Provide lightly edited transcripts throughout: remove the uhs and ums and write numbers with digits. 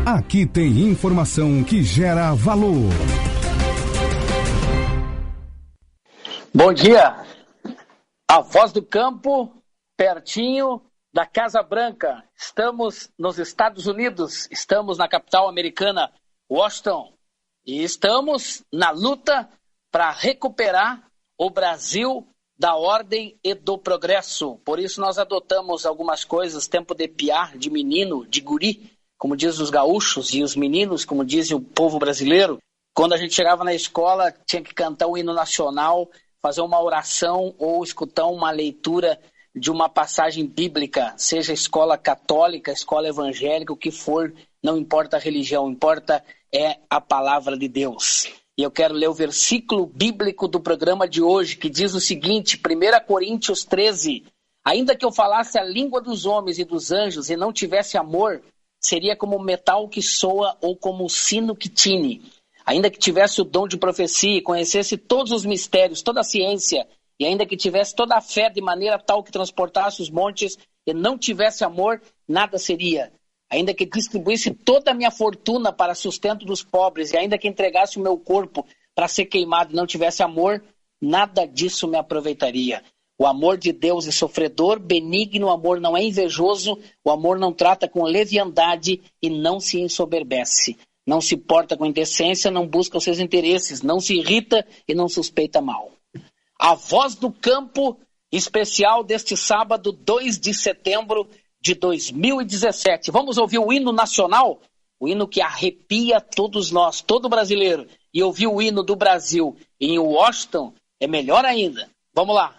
Aqui tem informação que gera valor. Bom dia. A Voz do Campo, pertinho da Casa Branca. Estamos nos Estados Unidos, estamos na capital americana, Washington, e estamos na luta para recuperar o Brasil da ordem e do progresso. Por isso nós adotamos algumas coisas, tempo de piar, de menino, de guri, como diz os gaúchos, e os meninos, como diz o povo brasileiro. Quando a gente chegava na escola, tinha que cantar o hino nacional, fazer uma oração ou escutar uma leitura de uma passagem bíblica, seja escola católica, escola evangélica, o que for, não importa a religião, importa é a palavra de Deus. E eu quero ler o versículo bíblico do programa de hoje, que diz o seguinte, 1 Coríntios 13, ainda que eu falasse a língua dos homens e dos anjos e não tivesse amor, seria como metal que soa ou como o sino que tine. Ainda que tivesse o dom de profecia e conhecesse todos os mistérios, toda a ciência, e ainda que tivesse toda a fé de maneira tal que transportasse os montes e não tivesse amor, nada seria. Ainda que distribuísse toda a minha fortuna para sustento dos pobres, e ainda que entregasse o meu corpo para ser queimado e não tivesse amor, nada disso me aproveitaria. O amor de Deus é sofredor, benigno, o amor não é invejoso, o amor não trata com leviandade e não se ensoberbece. Não se porta com indecência, não busca os seus interesses, não se irrita e não suspeita mal. A Voz do Campo, especial deste sábado, 2 de setembro de 2017. Vamos ouvir o hino nacional, o hino que arrepia todos nós, todo brasileiro. E ouvir o hino do Brasil em Washington é melhor ainda. Vamos lá.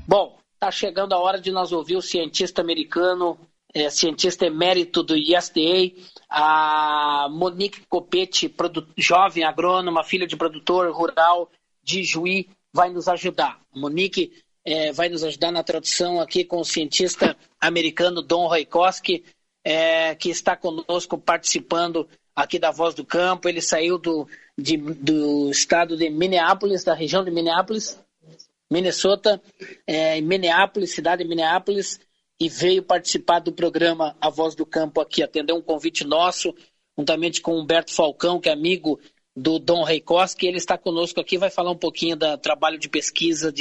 Bom, está chegando a hora de nós ouvir o cientista americano, cientista emérito do USDA, a Monique Copete, jovem agrônoma, filha de produtor rural de Juí, vai nos ajudar. Monique vai nos ajudar na tradução aqui com o cientista americano Don Rajkowski, que está conosco participando aqui da Voz do Campo. Ele saiu do estado de Minneapolis, da região de Minneapolis, Minnesota, em Minneapolis, cidade de Minneapolis, e veio participar do programa A Voz do Campo aqui, atendeu um convite nosso, juntamente com o Humberto Falcão, que é amigo do Don Rajkowski. Ele está conosco aqui, vai falar um pouquinho do trabalho de pesquisa,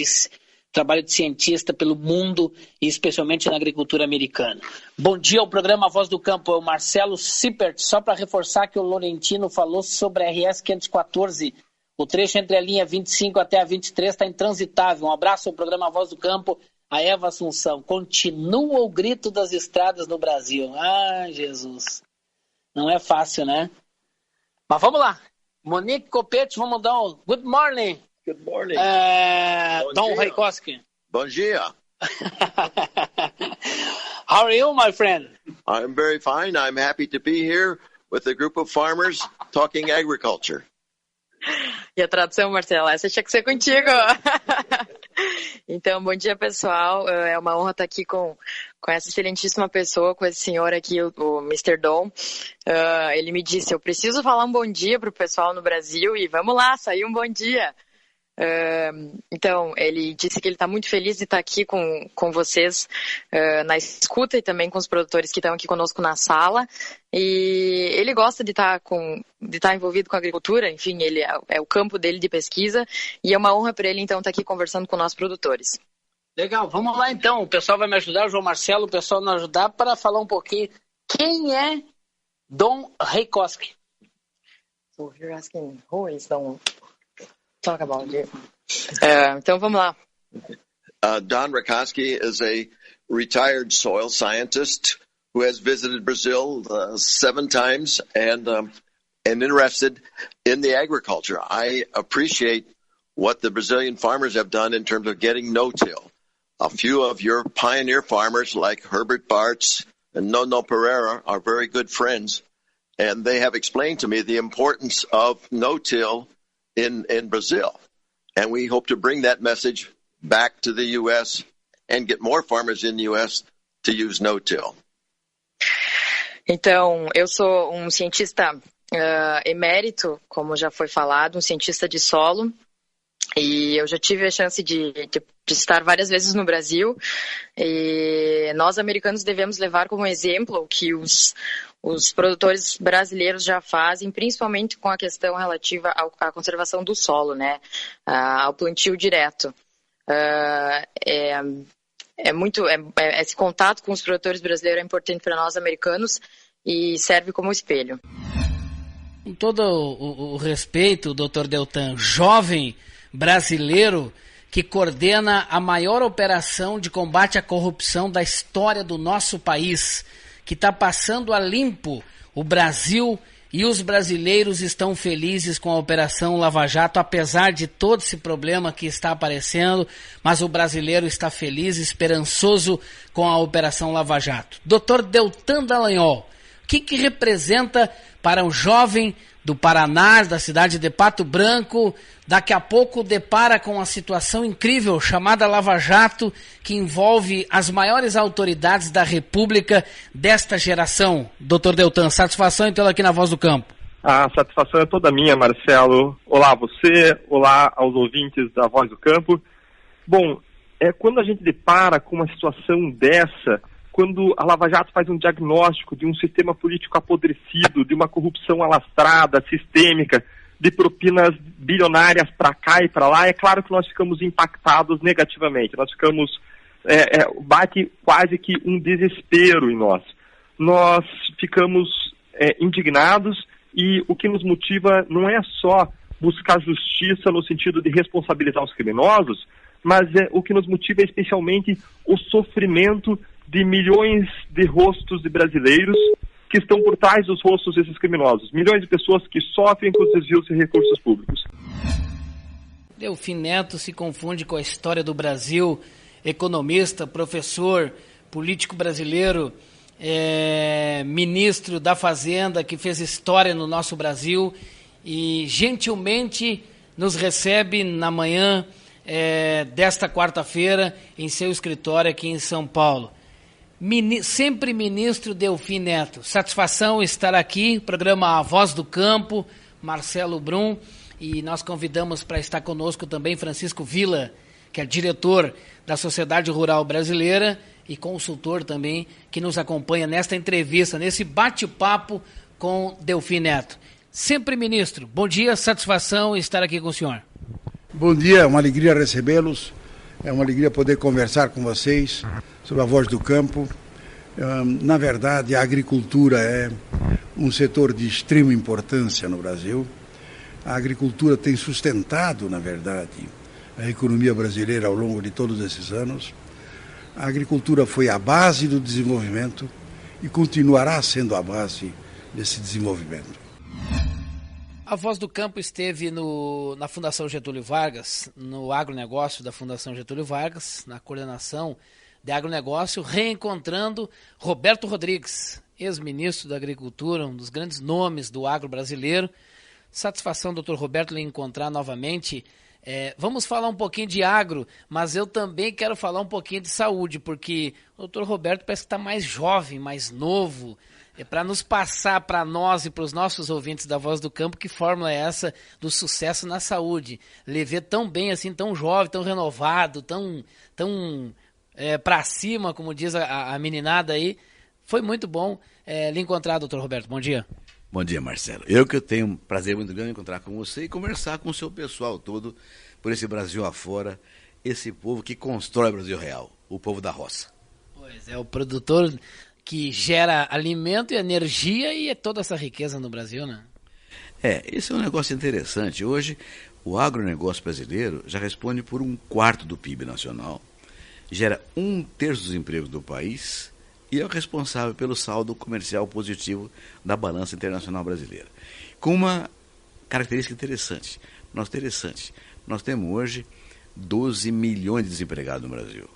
trabalho de cientista pelo mundo e especialmente na agricultura americana. Bom dia ao programa A Voz do Campo, é o Marcelo Sippert, só para reforçar que o Laurentino falou sobre a RS 514. O trecho entre a linha 25 até a 23 está intransitável. Um abraço ao programa A Voz do Campo, a Eva Assunção. Continua o grito das estradas no Brasil. Ah, Jesus. Não é fácil, né? Mas vamos lá. Monique Copete, vamos dar um good morning. Good morning. Don Rajkowski. Bom dia. How are you, my friend? I'm very fine. I'm happy to be here with a group of farmers talking agriculture. E a tradução, Marcela, essa tinha que ser contigo. Então, bom dia, pessoal. É uma honra estar aqui com essa excelentíssima pessoa, com esse senhor aqui, o Mr. Don. Ele me disse, eu preciso falar um bom dia para o pessoal no Brasil e vamos lá, sair um bom dia. Então, ele disse que ele está muito feliz de estar aqui com vocês na escuta e também com os produtores que estão aqui conosco na sala. E ele gosta de estar envolvido com a agricultura, enfim, ele é o campo dele de pesquisa e é uma honra para ele, então, estar aqui conversando com nossos produtores. Legal, vamos lá então. O pessoal vai me ajudar, o João Marcelo, o pessoal vai me ajudar para falar um pouquinho. Quem é Don Rajkowski? So you're asking who is Don? Talk about it. Então vamos lá. Don Rajkowski is a retired soil scientist who has visited Brazil 7 times and interested in the agriculture. I appreciate what the Brazilian farmers have done in terms of getting no-till. A few of your pioneer farmers like Herbert Bartz and Nono Pereira are very good friends, and they have explained to me the importance of no-till in Brazil. And we hope to bring that message back to the U.S. and get more farmers in the U.S. to use no-till. Então, eu sou um cientista emérito, como já foi falado, um cientista de solo, e eu já tive a chance de estar várias vezes no Brasil, e nós americanos devemos levar como exemplo o que os produtores brasileiros já fazem, principalmente com a questão relativa à conservação do solo, né, ao plantio direto. Esse contato com os produtores brasileiros é importante para nós americanos e serve como espelho. Com todo o respeito, Dr. Deltan, jovem brasileiro que coordena a maior operação de combate à corrupção da história do nosso país, que está passando a limpo o Brasil, e os brasileiros estão felizes com a Operação Lava Jato, apesar de todo esse problema que está aparecendo, mas o brasileiro está feliz, esperançoso com a Operação Lava Jato. Dr. Deltan Dallagnol, o que representa para um jovem do Paraná, da cidade de Pato Branco, daqui a pouco depara com uma situação incrível chamada Lava Jato, que envolve as maiores autoridades da República desta geração? Dr. Deltan, satisfação em tê-lo aqui na Voz do Campo. A satisfação é toda minha, Marcelo. Olá a você, olá aos ouvintes da Voz do Campo. Bom, quando a gente depara com uma situação dessa, quando a Lava Jato faz um diagnóstico de um sistema político apodrecido, de uma corrupção alastrada, sistêmica, de propinas bilionárias para cá e para lá, é claro que nós ficamos impactados negativamente. Nós ficamos, bate quase que um desespero em nós. Nós ficamos indignados, e o que nos motiva não é só buscar justiça no sentido de responsabilizar os criminosos, mas o que nos motiva é especialmente o sofrimento de milhões de rostos de brasileiros que estão por trás dos rostos desses criminosos. Milhões de pessoas que sofrem com os desvios de recursos públicos. Delfim Neto se confunde com a história do Brasil, economista, professor, político brasileiro, ministro da Fazenda, que fez história no nosso Brasil e gentilmente nos recebe na manhã desta quarta-feira em seu escritório aqui em São Paulo. Sempre ministro Delfim Neto, satisfação estar aqui, programa A Voz do Campo, Marcelo Brum, e nós convidamos para estar conosco também Francisco Villa, que é diretor da Sociedade Rural Brasileira e consultor também, que nos acompanha nesta entrevista, nesse bate-papo com Delfim Neto. Sempre ministro, bom dia, satisfação estar aqui com o senhor. Bom dia, é uma alegria recebê-los, é uma alegria poder conversar com vocês sobre a Voz do Campo. Na verdade, a agricultura é um setor de extrema importância no Brasil. A agricultura tem sustentado, na verdade, a economia brasileira ao longo de todos esses anos. A agricultura foi a base do desenvolvimento e continuará sendo a base desse desenvolvimento. A Voz do Campo esteve na Fundação Getúlio Vargas, no agronegócio da Fundação Getúlio Vargas, na coordenação de agronegócio, reencontrando Roberto Rodrigues, ex-ministro da Agricultura, um dos grandes nomes do agro brasileiro. Satisfação, doutor Roberto, lhe encontrar novamente. Vamos falar um pouquinho de agro, mas eu também quero falar um pouquinho de saúde, porque o doutor Roberto parece que está mais jovem, mais novo, para nos passar para nós e para os nossos ouvintes da Voz do Campo, que fórmula é essa do sucesso na saúde? Lhe ver tão bem assim, tão jovem, tão renovado, tão para cima, como diz a meninada aí. Foi muito bom lhe encontrar, doutor Roberto. Bom dia. Bom dia, Marcelo. Eu que tenho um prazer muito grande em encontrar com você e conversar com o seu pessoal todo por esse Brasil afora, esse povo que constrói o Brasil real, o povo da roça. Pois é, o produtor que gera alimento e energia e toda essa riqueza no Brasil, né? Esse é um negócio interessante. Hoje, o agronegócio brasileiro já responde por 1/4 do PIB nacional, gera 1/3 dos empregos do país e é o responsável pelo saldo comercial positivo da balança internacional brasileira. Com uma característica interessante. Nós temos hoje 12 milhões de desempregados no Brasil.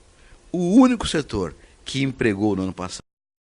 O único setor que empregou no ano passado